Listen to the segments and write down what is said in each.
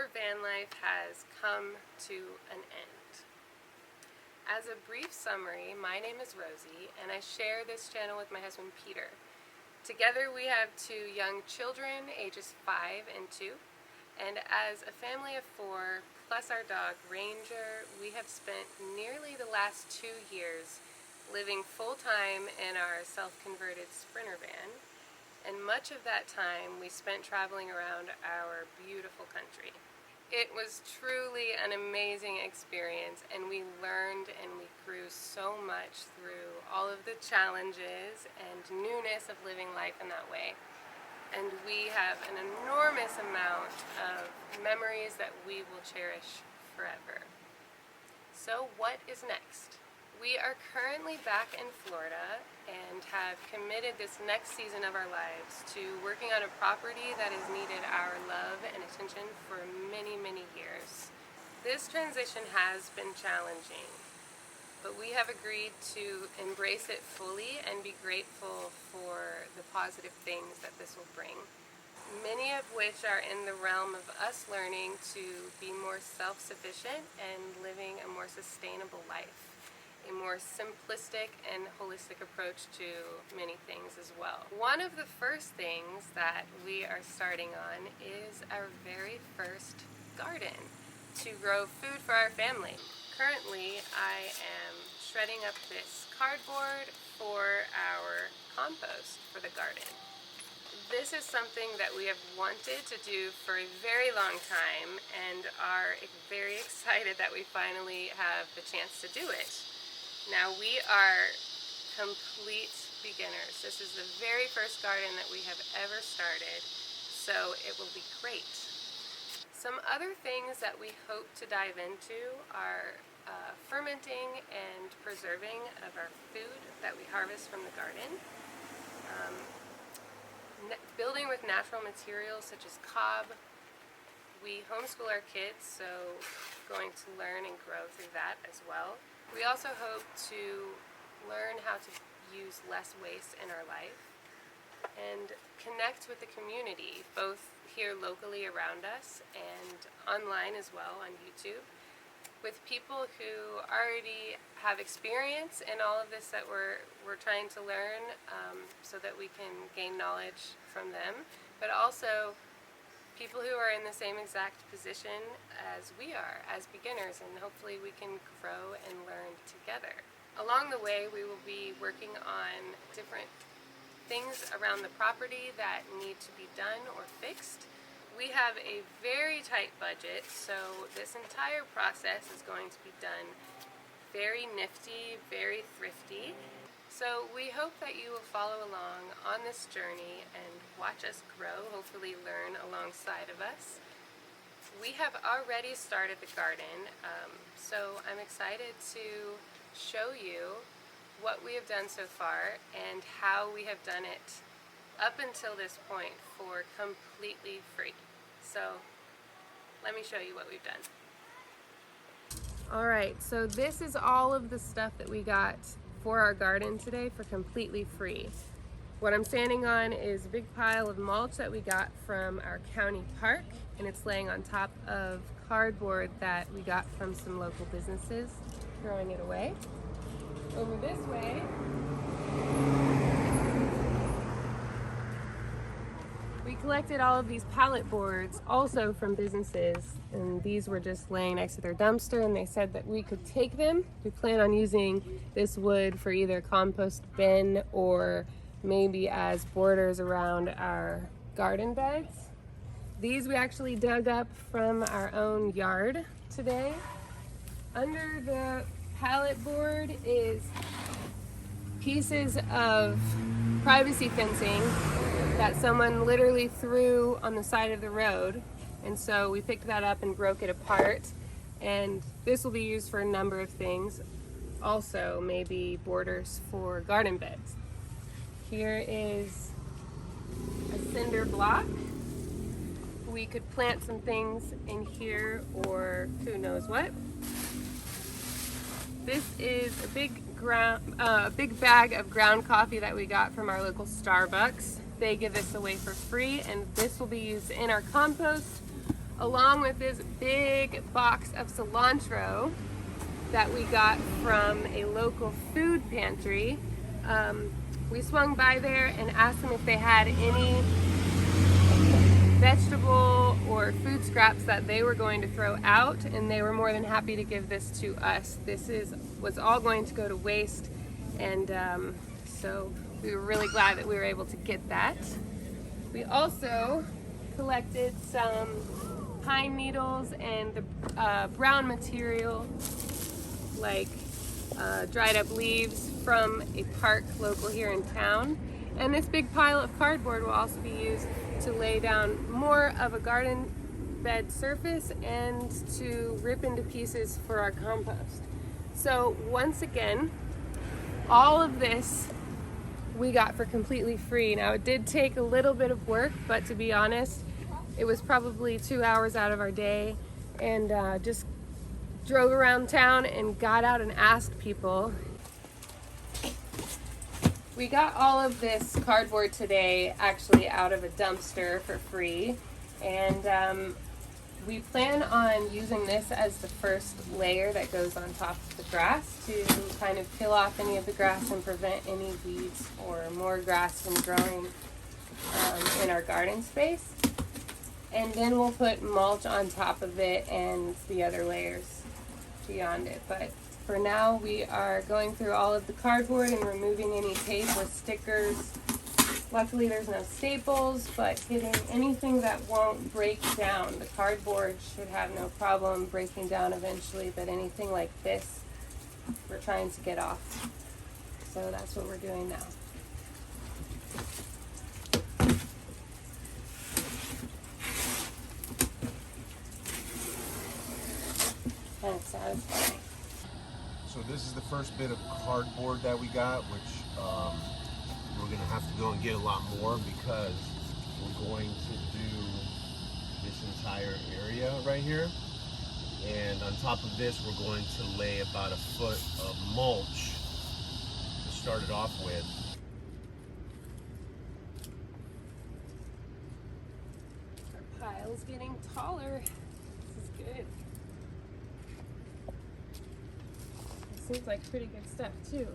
our van life has come to an end. As a brief summary, my name is Rosie, and I share this channel with my husband Peter. Together we have 2 young children, ages 5 and 2, and as a family of 4, plus our dog Ranger, we have spent nearly the last 2 years living full-time in our self-converted Sprinter van, and much of that time we spent traveling around our beautiful country. It was truly an amazing experience, and we learned and we grew so much through all of the challenges and newness of living life in that way. And we have an enormous amount of memories that we will cherish forever. So what is next? We are currently back in Florida and have committed this next season of our lives to working on a property that has needed our love and attention for many, many years. This transition has been challenging, but we have agreed to embrace it fully and be grateful for the positive things that this will bring. Many of which are in the realm of us learning to be more self-sufficient and living a more sustainable life. A more simplistic and holistic approach to many things as well. One of the first things that we are starting on is our very first garden to grow food for our family. Currently, I am shredding up this cardboard for our compost for the garden. This is something that we have wanted to do for a very long time and are very excited that we finally have the chance to do it. Now, we are complete beginners. This is the very first garden that we have ever started, so it will be great. Some other things that we hope to dive into are fermenting and preserving of our food that we harvest from the garden, building with natural materials such as cob. We homeschool our kids, so going to learn and grow through that as well. We also hope to learn how to use less waste in our life and connect with the community, both here locally around us and online as well on YouTube, with people who already have experience in all of this that we're trying to learn, so that we can gain knowledge from them, but also people who are in the same exact position as we are as beginners, and hopefully we can grow and learn together. Along the way, we will be working on different things around the property that need to be done or fixed. We have a very tight budget, so this entire process is going to be done very nifty, very thrifty. So we hope that you will follow along on this journey and watch us grow, hopefully learn alongside of us. We have already started the garden, so I'm excited to show you what we have done so far and how we have done it up until this point for completely free. So let me show you what we've done. Alright, so this is all of the stuff that we got for our garden today for completely free. What I'm standing on is a big pile of mulch that we got from our county park, and it's laying on top of cardboard that we got from some local businesses. Throwing it away. Over this way, we collected all of these pallet boards also from businesses, and these were just laying next to their dumpster, and they said that we could take them. We plan on using this wood for either compost bin or maybe as borders around our garden beds. These we actually dug up from our own yard today. Under the pallet board is pieces of privacy fencing that someone literally threw on the side of the road, and so we picked that up and broke it apart, and this will be used for a number of things, also maybe borders for garden beds. Here is a cinder block. We could plant some things in here, or who knows what. This is a big bag of ground coffee that we got from our local Starbucks. They give this away for free, and this will be used in our compost along with this big box of cilantro that we got from a local food pantry. We swung by there and asked them if they had any vegetable or food scraps that they were going to throw out, and they were more than happy to give this to us. Was all going to go to waste, and so we were really glad that we were able to get that. We also collected some pine needles and the brown material like dried up leaves from a park local here in town. And this big pile of cardboard will also be used to lay down more of a garden bed surface and to rip into pieces for our compost. So once again, all of this we got for completely free. Now it did take a little bit of work, but to be honest, it was probably 2 hours out of our day, and just drove around town and got out and asked people. We got all of this cardboard today actually out of a dumpster for free, and we plan on using this as the first layer that goes on top of the grass to kind of kill off any of the grass and prevent any weeds or more grass from growing in our garden space. And then we'll put mulch on top of it and the other layers beyond it. But for now, we are going through all of the cardboard and removing any tape or stickers. Luckily, there's no staples, but getting anything that won't break down. The cardboard should have no problem breaking down eventually, but anything like this, we're trying to get off. So that's what we're doing now. Kind of satisfying. So this is the first bit of cardboard that we got, which we're going to have to go and get a lot more because we're going to do this entire area right here. And on top of this, we're going to lay about 1 foot of mulch to start it off with. Our pile's getting taller. This is good. It seems like pretty good stuff too.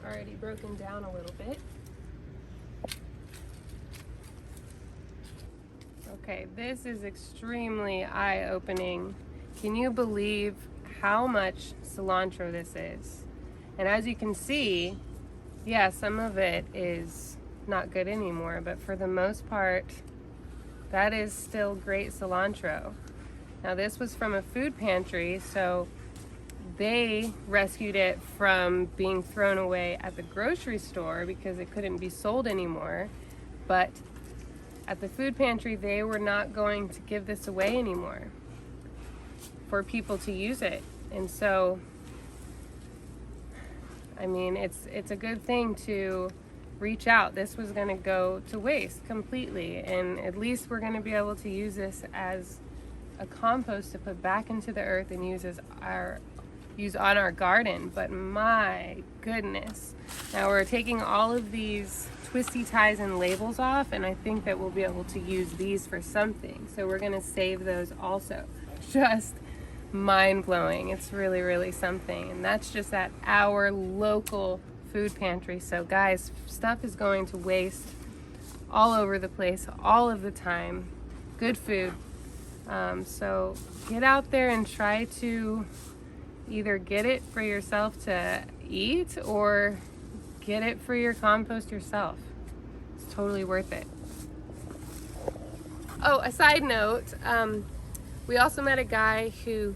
Already broken down a little bit. Okay, this is extremely eye-opening. Can you believe how much cilantro this is? And as you can see, yeah, some of it is not good anymore, but for the most part, that is still great cilantro. Now this was from a food pantry, so they rescued it from being thrown away at the grocery store because it couldn't be sold anymore. But at the food pantry, they were not going to give this away anymore for people to use it. And so, I mean, it's a good thing to reach out. This was going to go to waste completely, and at least we're going to be able to use this as a compost to put back into the earth and use on our garden. But my goodness, now we're taking all of these twisty ties and labels off, and I think that we'll be able to use these for something, so we're going to save those also. Just mind-blowing. It's really, really something. And that's just at our local food pantry. So guys, stuff is going to waste all over the place all of the time. Good food. So get out there and try to either get it for yourself to eat or get it for your compost yourself. It's totally worth it. Oh, a side note, we also met a guy who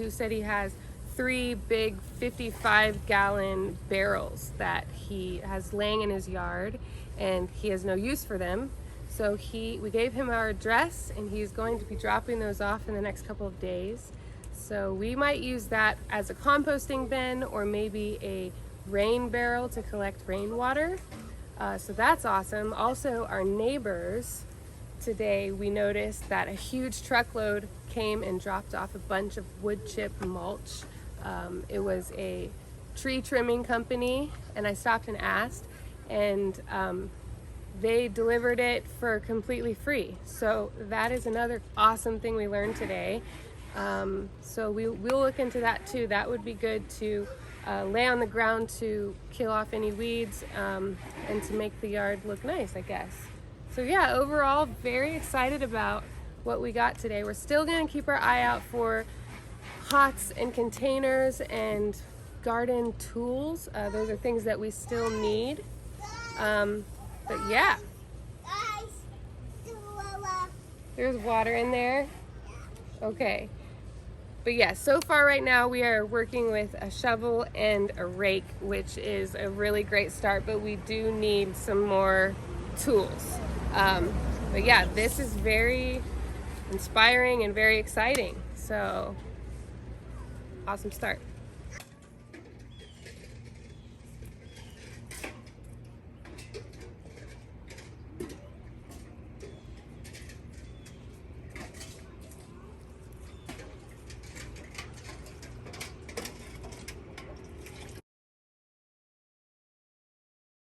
said he has 3 big 55-gallon barrels that he has laying in his yard, and he has no use for them. So we gave him our address, and he's going to be dropping those off in the next couple of days. So we might use that as a composting bin, or maybe a rain barrel to collect rainwater. So that's awesome. Also, our neighbors, today we noticed that a huge truckload came and dropped off a bunch of wood chip mulch. It was a tree trimming company, and I stopped and asked, and they delivered it for completely free. So that is another awesome thing we learned today. So we'll look into that too. That would be good to lay on the ground to kill off any weeds and to make the yard look nice, I guess. So yeah, overall, very excited about what we got today. We're still going to keep our eye out for pots and containers and garden tools. Those are things that we still need. But yeah, there's water in there. Okay. But yeah, so far right now we are working with a shovel and a rake, which is a really great start, but we do need some more tools. But yeah, this is very inspiring and very exciting. So awesome start.